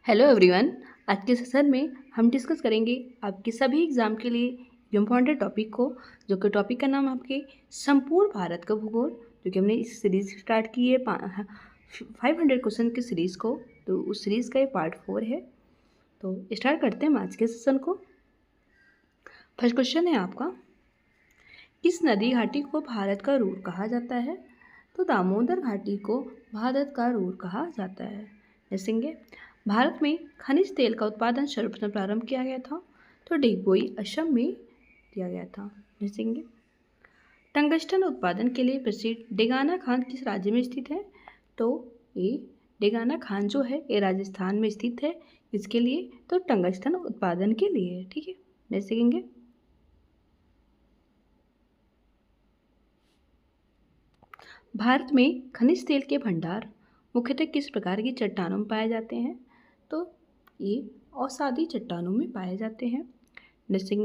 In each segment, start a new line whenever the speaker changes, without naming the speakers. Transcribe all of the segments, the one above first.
Hello everyone. आज के session में हम डिस्कस करेंगे आपके सभी एग्ज़ाम के लिए इम्पॉर्टेंट टॉपिक को, जो कि टॉपिक का नाम है आपके संपूर्ण भारत का भूगोल, जो कि हमने इस सीरीज़ स्टार्ट की है 500 क्वेश्चन की सीरीज़ को। तो उस सीरीज़ का ये पार्ट 4 है। तो स्टार्ट करते हैं आज के सेशन को। फर्स्ट क्वेश्चन है आपका, किस नदी घाटी को भारत का रूर कहा जाता है? तो दामोदर घाटी को भारत का रूर कहा जाता है। जैसेंगे भारत में खनिज तेल का उत्पादन सर्वप्रथम प्रारंभ किया गया था, तो डिगबोई असम में किया गया था। जैसेंगे टंगस्टन उत्पादन के लिए प्रसिद्ध डेगाना खान किस राज्य में स्थित है? तो ये डेगाना खान जो है ये राजस्थान में स्थित है। इसके लिए तो टंगस्टन उत्पादन के लिए है। ठीक है, जैसे भारत में खनिज तेल के भंडार मुख्यतः किस प्रकार की चट्टानों में पाए जाते हैं? तो ये अवसादी चट्टानों में पाए जाते हैं। जैसे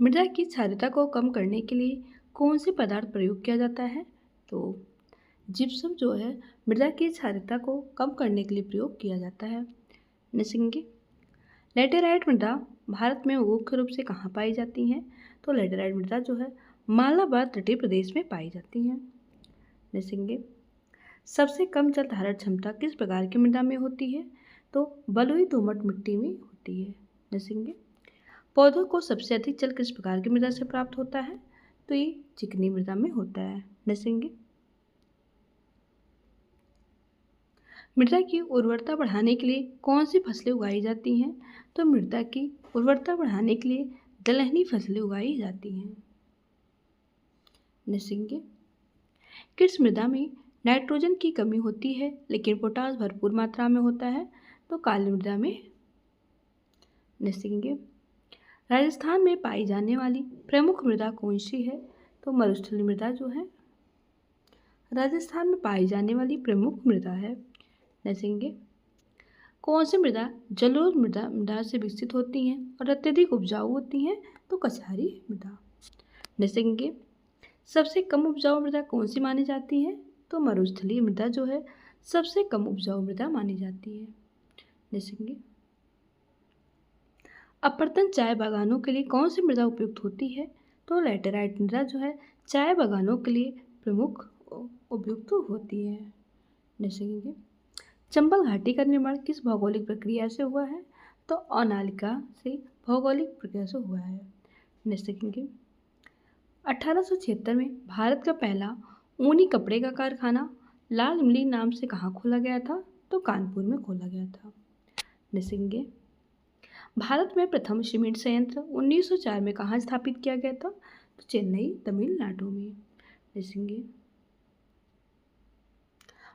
मृदा की क्षारीयता को कम करने के लिए कौन से पदार्थ प्रयोग किया जाता है? तो जिप्सम जो है मृदा की क्षारीयता को कम करने के लिए प्रयोग किया जाता है। जैसे लेटेराइट मृदा भारत में मुख्य रूप से कहाँ पाई जाती हैं? तो लेटेराइट मृदा जो है मालाबार तटीय प्रदेश में पाई जाती हैं। जैसे सबसे कम जल धारण क्षमता किस प्रकार की मृदा में होती है? तो बलुई दोमट मिट्टी में होती है। जैसे पौधों को सबसे अधिक जल किस प्रकार की मृदा से प्राप्त होता है? तो ये चिकनी मृदा में होता है। जैसे मृदा की उर्वरता बढ़ाने के लिए कौन सी फसलें उगाई जाती हैं? तो मृदा की उर्वरता बढ़ाने के लिए दलहनी फसलें उगाई जाती हैं। जैसे किस मृदा में नाइट्रोजन की कमी होती है लेकिन पोटास भरपूर मात्रा में होता है? तो काली मृदा में। जैसे राजस्थान में पाई जाने वाली प्रमुख मृदा कौन सी है? तो मरुस्थलीय मृदा जो है राजस्थान में पाई जाने वाली प्रमुख मृदा है। जैसे कौन सी मृदा जलोढ़ मृदा से विकसित होती हैं और अत्यधिक उपजाऊ होती हैं? तो कछारी मृदा। जैसे सबसे कम उपजाऊ मृदा कौन सी मानी जाती है? तो मरुस्थलीय मृदा जो है सबसे कम उपजाऊ मृदा मानी जाती है। जैसे अपरतन चाय बागानों के लिए कौन सी मृदा उपयुक्त होती है? तो लैटेराइट मृदा जो है चाय बागानों के लिए प्रमुख उपयुक्त होती है। जैसे चंबल घाटी का निर्माण किस भौगोलिक प्रक्रिया से हुआ है? तो अनालिका से भौगोलिक प्रक्रिया से हुआ है। जैसे 1876 में भारत का पहला ऊनी कपड़े का कारखाना लाल इमली नाम से कहाँ खोला गया था? तो कानपुर में खोला गया था। जैसे भारत में प्रथम सीमेंट संयंत्र 1904 में कहाँ स्थापित किया गया था? तो चेन्नई तमिलनाडु में। जैसे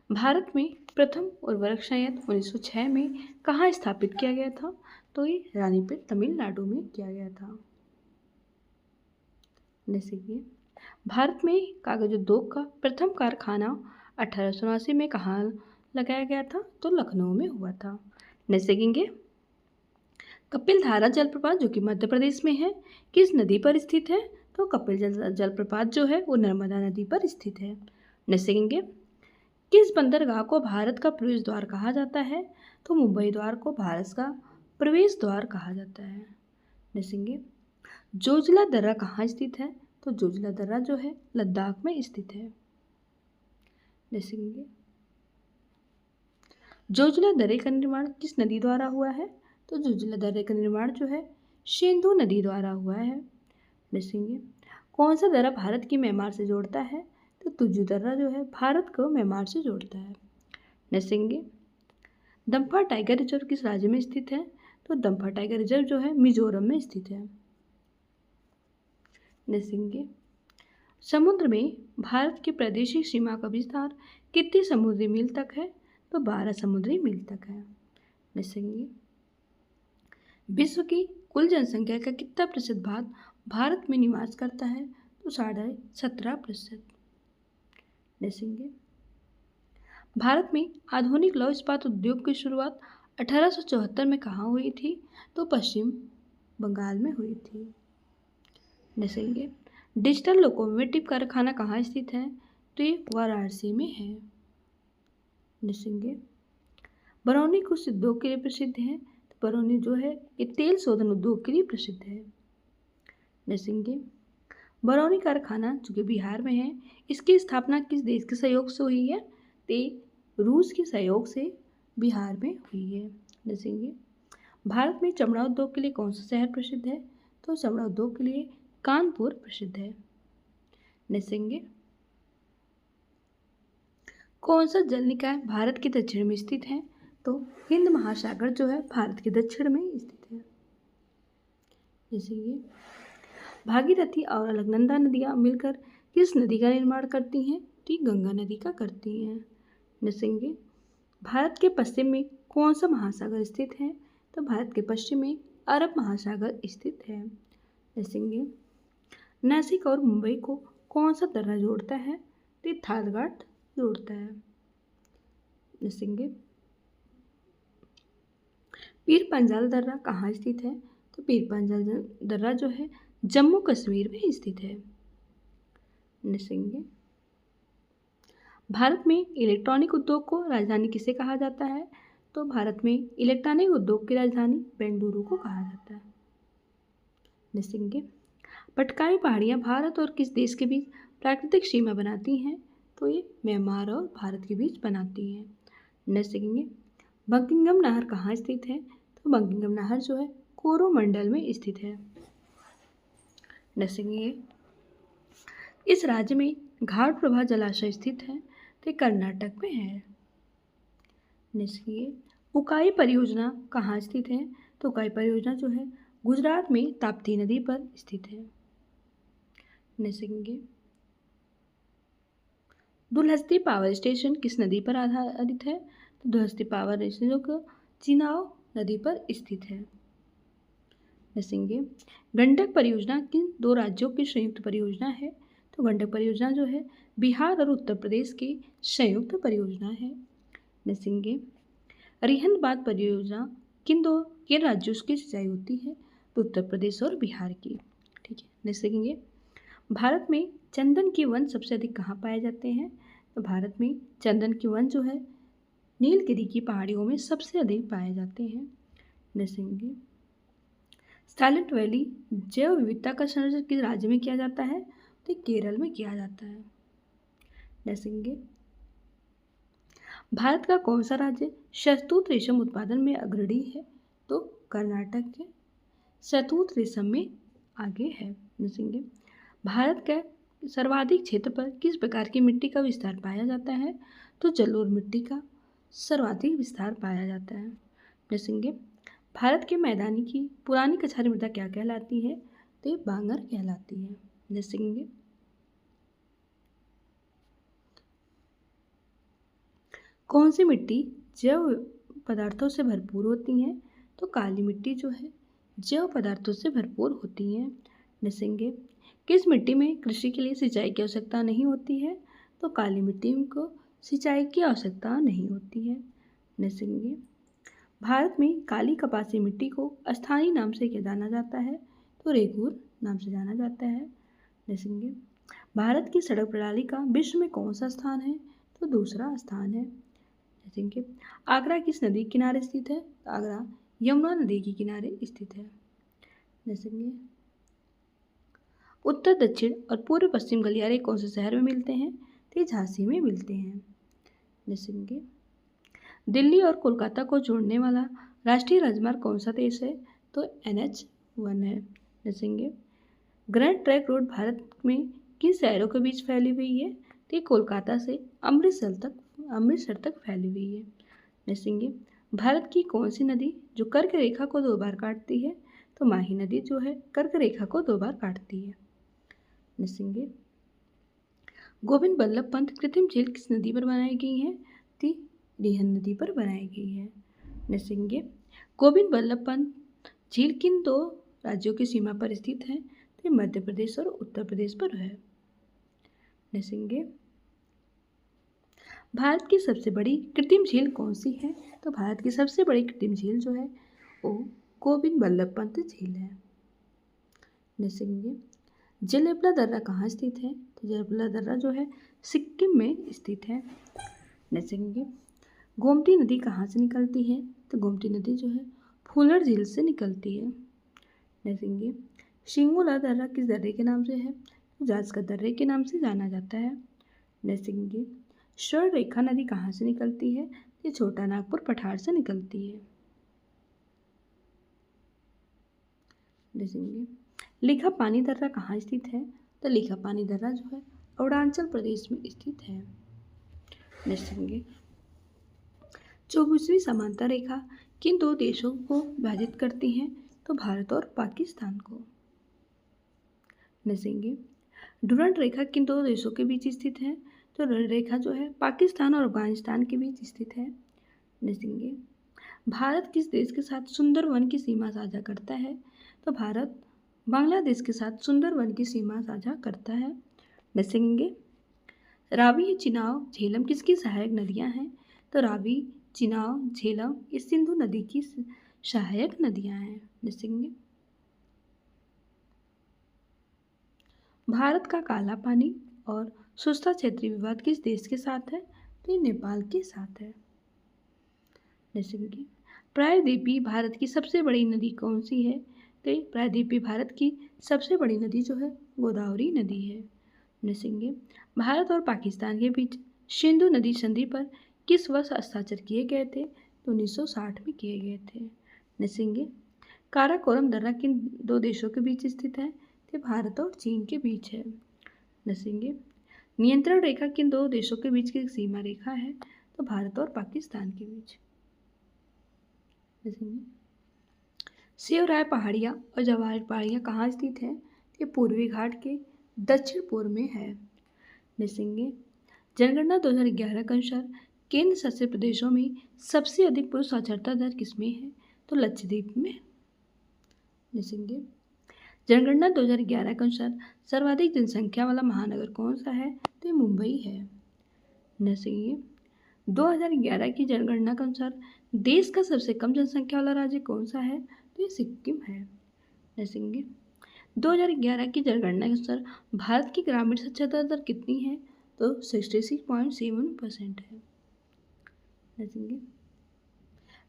भारत में प्रथम उर्वरक संयंत्र 1906 में कहाँ स्थापित किया गया था? तो ये रानीपेट तमिलनाडु में किया गया था। जैसे भारत में कागज उद्योग का प्रथम कारखाना 1879 में कहाँ लगाया गया था? तो लखनऊ में हुआ था। जैसे कपिल धारा जलप्रपात जो कि मध्य प्रदेश में है किस नदी पर स्थित है? तो कपिल जलप्रपात जो है वो नर्मदा नदी पर स्थित है। जैसे किस बंदरगाह को भारत का प्रवेश द्वार कहा जाता है? तो मुंबई द्वार को भारत का प्रवेश द्वार कहा जाता है। जैसे जोजिला दर्रा कहाँ स्थित है? तो जोजिला दर्रा जो है लद्दाख में स्थित है। जैसे जोजिला दर्रे का निर्माण किस नदी द्वारा हुआ है? तो जोजिला दर्रे का निर्माण जो है सिंधु नदी द्वारा हुआ है। जैसे कौन सा दर्रा भारत की म्यांमार से जोड़ता है? तो तुजू दर्रा जो है भारत को म्यांमार से जोड़ता है। जैसे दम्फा टाइगर रिजर्व किस राज्य में स्थित है? तो दम्फा टाइगर रिजर्व जो है मिजोरम में स्थित है। जैसे समुद्र में भारत की प्रादेशिक सीमा का विस्तार कितनी समुद्री मील तक है? तो 12 समुद्री मील तक है। जैसे विश्व की कुल जनसंख्या का कितना प्रतिशत भाग भारत में निवास करता है? तो 17.5%। जैसे भारत में आधुनिक लौह इस्पात उद्योग की शुरुआत 1874 में कहाँ हुई थी? तो पश्चिम बंगाल में हुई थी। जैसे डिजिटल लोकोमोटिव कारखाना कहाँ स्थित है? तो ये वाराणसी में है। जैसे बरौनी किस उद्योग के लिए प्रसिद्ध है? तो बरौनी जो है ये तेल शोधन उद्योग के लिए प्रसिद्ध है। देखेंगे बरौनी कारखाना जो कि बिहार में है, इसकी स्थापना किस देश के सहयोग से हुई है? तो रूस के सहयोग से बिहार में हुई है। देखेंगे भारत में चमड़ा उद्योग के लिए कौन सा शहर प्रसिद्ध है? तो चमड़ा उद्योग के लिए कानपुर प्रसिद्ध है। देखेंगे कौन सा जल निकाय भारत के दक्षिण में स्थित है? तो हिंद महासागर जो है भारत के दक्षिण में स्थित है। जैसे ये भागीरथी और अलकनंदा नदियाँ मिलकर किस नदी का निर्माण करती हैं? तो गंगा नदी का करती हैं। देखेंगे भारत के पश्चिम में कौन सा महासागर स्थित है? तो भारत के पश्चिम में अरब महासागर स्थित है। देखेंगे नासिक और मुंबई को कौन सा दर्रा जोड़ता है? तो थारघाट जोड़ता है। देखेंगे पीर पंजाल दर्रा कहाँ स्थित है? तो पीर पंजाल दर्रा जो है जम्मू कश्मीर में स्थित है। देखेंगे भारत में इलेक्ट्रॉनिक उद्योग को राजधानी किसे कहा जाता है? तो भारत में इलेक्ट्रॉनिक उद्योग की राजधानी बेंगलुरु को कहा जाता है। देखेंगे पटकाई पहाड़ियाँ भारत और किस देश के बीच प्राकृतिक सीमा बनाती हैं? तो ये म्यांमार और भारत के बीच बनाती हैं। देखेंगे बंकिंघम नहर कहाँ स्थित है? तो बंकिंघम नहर जो है कोरोमंडल में स्थित है। देखेंगे इस राज्य में घाट प्रभा जलाशय स्थित है, तो कर्नाटक में है। देखेंगे उकाई परियोजना कहाँ स्थित है? तो उकाई परियोजना जो है गुजरात में ताप्ती नदी पर स्थित है। देखेंगे दुलहस्ती पावर स्टेशन किस नदी पर आधारित है? तो दुलहस्ती पावर स्टेशन जो चिनाब नदी पर स्थित है। देखेंगे गंडक परियोजना किन दो राज्यों की संयुक्त परियोजना है? तो गंडक परियोजना जो है बिहार और उत्तर प्रदेश की संयुक्त परियोजना है। देखेंगे रिहंद बांध परियोजना किन राज्यों की सिंचाई होती है? तो उत्तर प्रदेश और बिहार की। ठीक है। देखेंगे भारत में चंदन के वन सबसे अधिक कहाँ पाए जाते हैं? तो भारत में चंदन के वन जो है नीलगिरी की पहाड़ियों में सबसे अधिक पाए जाते हैं। देखेंगे साइलेंट वैली जैव विविधता का संरक्षण किस राज्य में किया जाता है? तो केरल में किया जाता है। देखेंगे भारत का कौन सा राज्य शहतूत रेशम उत्पादन में अग्रणी है? तो कर्नाटक के शहतूत रेशम में आगे है। देखेंगे भारत के सर्वाधिक क्षेत्र पर किस प्रकार की मिट्टी का विस्तार पाया जाता है? तो जलोढ़ मिट्टी का सर्वाधिक विस्तार पाया जाता है। देखेंगे भारत के मैदानी की पुरानी कछारी मृदा क्या कहलाती है? तो ये बांगर कहलाती है। देखेंगे कौन सी मिट्टी जैव पदार्थों से भरपूर होती है? तो काली मिट्टी जो है जैव पदार्थों से भरपूर होती है। देखेंगे किस मिट्टी में कृषि के लिए सिंचाई की आवश्यकता नहीं होती है? तो काली मिट्टी को सिंचाई की आवश्यकता नहीं होती है। देखेंगे भारत में काली कपासी मिट्टी को स्थानीय नाम से क्या जाना जाता है? तो रेगूर नाम से जाना जाता है। देखेंगे भारत की सड़क प्रणाली का विश्व में कौन सा स्थान है? तो दूसरा स्थान है। देखेंगे आगरा किस नदी के किनारे स्थित है? तो आगरा यमुना नदी के किनारे स्थित है। देखेंगे उत्तर दक्षिण और पूर्व पश्चिम गलियारे कौन से शहर में मिलते हैं? तो झांसी में मिलते हैं। देखेंगे दिल्ली और कोलकाता को जोड़ने वाला राष्ट्रीय राजमार्ग कौन सा देश है? तो NH1 है। देखेंगे ग्रैंड ट्रैंक रोड भारत में किन शहरों के बीच फैली हुई है? तो कोलकाता से अमृतसर तक फैली हुई है। देखेंगे भारत की कौन सी नदी जो कर्क रेखा को 2 बार काटती है? तो माही नदी जो है कर्क रेखा को 2 बार काटती है। देखेंगे गोविंद बल्लभ पंत कृत्रिम झील किस नदी पर बनाई गई है? तो रिहंद नदी पर बनाई गई है। देखेंगे गोविंद बल्लभ पंत झील किन 2 राज्यों की सीमा पर स्थित है? तो मध्य प्रदेश और उत्तर प्रदेश पर है। देखेंगे भारत की सबसे बड़ी कृत्रिम झील कौन सी है? तो भारत की सबसे बड़ी कृत्रिम झील जो है वो गोविंद बल्लभ पंत झील है। देखेंगे जलेपला दर्रा कहाँ स्थित है? तो जलेपला दर्रा जो है सिक्किम में स्थित है। देखेंगे गोमती नदी कहाँ से निकलती है? तो गोमती नदी जो है फूलर झील से निकलती है। देखेंगे शिंगोला दर्रा किस दर्रे के नाम से है? तो जास्कर दर्रे के नाम से जाना जाता है। देखेंगे स्वर्ण रेखा नदी कहाँ से निकलती है? ये छोटा नागपुर पठार से निकलती है। देखेंगे लिखा पानी दर्रा कहाँ स्थित है? तो लिखा पानी दर्रा जो है अरुणाचल प्रदेश में स्थित है। देखेंगे 24वीं समांतर रेखा किन दो देशों को विभाजित करती है? तो भारत और पाकिस्तान को। देखेंगे डुरंड रेखा किन दो देशों के बीच स्थित है? तो डुरंड रेखा जो है पाकिस्तान और अफगानिस्तान के बीच स्थित है। देखेंगे भारत किस देश के साथ सुंदरवन की सीमा साझा करता है? तो भारत बांग्लादेश के साथ सुंदरवन की सीमा साझा करता है। देखेंगे रावी, चिनाब, झेलम किसकी सहायक नदियां हैं? तो रावी, चिनाब, झेलम ये सिंधु नदी की सहायक नदियां हैं। देखेंगे भारत का काला पानी और सुस्ता क्षेत्रीय विवाद किस देश के साथ है? तो ये नेपाल के साथ है। देखेंगे प्रायद्वीपीय भारत की सबसे बड़ी नदी कौन सी है? तो ये प्रायद्वीपीय भारत की सबसे बड़ी नदी जो है गोदावरी नदी है। देखेंगे भारत और पाकिस्तान के बीच सिंधु नदी संधि पर किस वर्ष हस्ताक्षर किए गए थे? तो 1960 में किए गए थे। देखेंगे काराकोरम दर्रा किन दो देशों के बीच स्थित है? तो भारत और चीन के बीच है। देखेंगे नियंत्रण रेखा किन दो देशों के बीच की सीमा रेखा है? तो भारत और पाकिस्तान के बीच। देखेंगे शिवराय पहाड़ियाँ और जवाहर पहाड़ियाँ कहाँ स्थित है? ये पूर्वी घाट के दक्षिण पूर्व में है। देखेंगे जनगणना 2011 के अनुसार केंद्र शासित प्रदेशों में सबसे अधिक पुरुष साक्षरता दर किसमें है? तो लक्षद्वीप में। देखेंगे जनगणना 2011 के अनुसार सर्वाधिक जनसंख्या वाला महानगर कौन सा है? तो ये मुंबई है। देखेंगे 2011 की जनगणना के अनुसार देश का सबसे कम जनसंख्या वाला राज्य कौन सा है? तो ये सिक्किम है। देखेंगे 2011 की जनगणना के अनुसार भारत की ग्रामीण साक्षरता दर कितनी है? तो 66.7% है। देखेंगे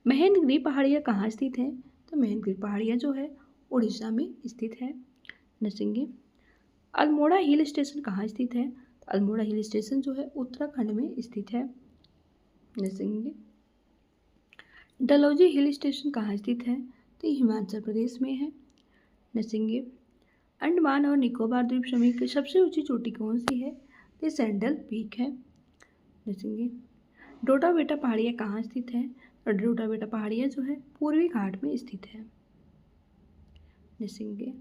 महेंद्रगिरी पहाड़ियाँ कहाँ स्थित है? तो महेंद्रगिरी पहाड़ियाँ जो है उड़ीसा में स्थित है। देखेंगे अल्मोड़ा हिल स्टेशन कहाँ स्थित है? तो अल्मोड़ा हिल स्टेशन जो है उत्तराखंड में स्थित है। देखेंगे डलहौजी हिल स्टेशन कहाँ स्थित है? तो हिमाचल प्रदेश में है। देखेंगे अंडमान और निकोबार द्वीप समूह की सबसे ऊंची चोटी कौन सी है? तो सैंडल पीक है। देखेंगे डोडा बेटा पहाड़ियाँ कहाँ स्थित है? और डोडा बेटा पहाड़ियाँ जो है पूर्वी घाट में स्थित है। देखेंगे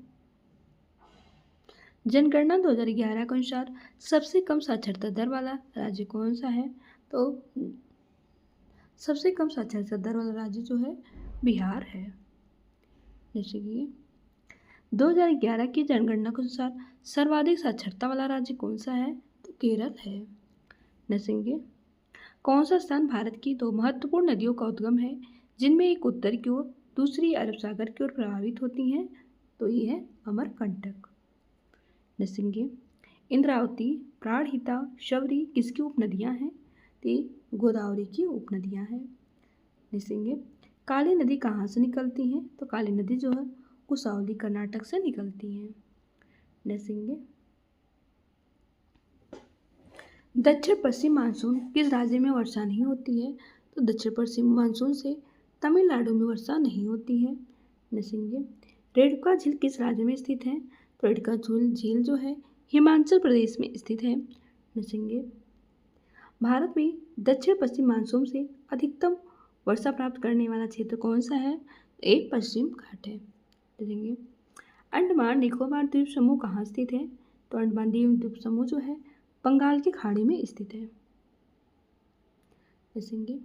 जनगणना 2011 के अनुसार सबसे कम साक्षरता दर वाला राज्य कौन सा है? तो सबसे कम साक्षरता दर वाला राज्य जो है बिहार है। जैसे कि 2011 की जनगणना के अनुसार सर्वाधिक साक्षरता वाला राज्य कौन सा है? तो केरल है। देखेंगे कौन सा स्थान भारत की दो महत्वपूर्ण नदियों का उद्गम है जिनमें एक उत्तर की ओर दूसरी अरब सागर की ओर प्रभावित होती हैं? तो ये है अमरकंटक। देखेंगे इंद्रावती, प्राणहिता, शबरी किसकी उपनदियाँ हैं? तो गोदावरी की उपनदियाँ हैं। देखेंगे काली नदी कहाँ से निकलती हैं? तो काली नदी जो है कुसावली कर्नाटक से निकलती हैं। देखेंगे दक्षिण पश्चिम मानसून किस राज्य में वर्षा नहीं होती है? तो दक्षिण पश्चिम मानसून से तमिलनाडु में वर्षा नहीं होती है। देखेंगे रेणुका झील किस राज्य में स्थित है? तो रेणुका झील जो है हिमाचल प्रदेश में स्थित है। देखेंगे भारत में दक्षिण पश्चिम मानसून से अधिकतम वर्षा प्राप्त करने वाला क्षेत्र कौन सा है? एक पश्चिम घाट है। देखेंगे अंडमान निकोबार द्वीप समूह कहाँ स्थित है? तो अंडमान द्वीप समूह जो है बंगाल की खाड़ी में स्थित है। देखेंगे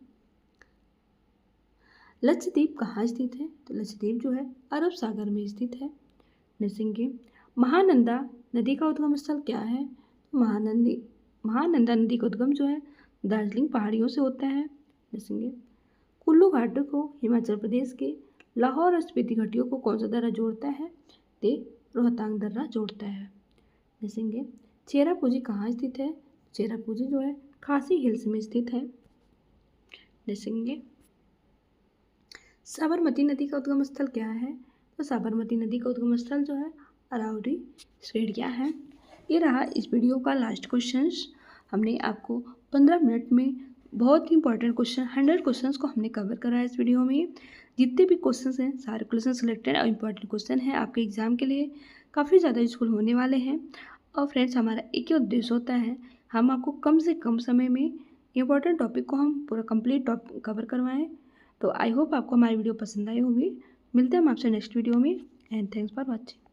लक्षद्वीप कहाँ स्थित है? तो लक्षद्वीप जो है अरब सागर में स्थित है। देखेंगे महानंदा नदी का उद्गम स्थल क्या है? महानंदा नदी का उद्गम जो है दार्जिलिंग पहाड़ियों से होता है। देखेंगे कुल्लू घाटी को हिमाचल प्रदेश के लाहौर और स्पीति घाटियों को कौन सा दर्रा जोड़ता है? ते रोहतांग दर्रा जोड़ता है। देखेंगे चेरापूंजी कहाँ स्थित है? चेरापूंजी जो है खासी हिल्स में स्थित है। देखेंगे। साबरमती नदी का उद्गम स्थल क्या है? तो साबरमती नदी का उद्गम स्थल जो है अरावली श्रेणियाँ है। ये रहा इस वीडियो का लास्ट क्वेश्चन। हमने आपको 15 मिनट में बहुत ही इंपॉर्टेंट क्वेश्चन 100 क्वेश्चंस को हमने कवर करा है इस वीडियो में। जितने भी क्वेश्चंस हैं सारे क्वेश्चन सिलेक्टेड और इंपॉर्टेंट क्वेश्चन हैं, आपके एग्जाम के लिए काफ़ी ज़्यादा यूजफुल होने वाले हैं। और फ्रेंड्स, हमारा एक ही उद्देश्य होता है, हम आपको कम से कम समय में इंपॉर्टेंट टॉपिक को हम पूरा कंप्लीट टॉपिक कवर करवाएं। तो आई होप आपको हमारी वीडियो पसंद आई होगी। मिलते हैं हम आपसे नेक्स्ट वीडियो में एंड थैंक्स फॉर वॉचिंग।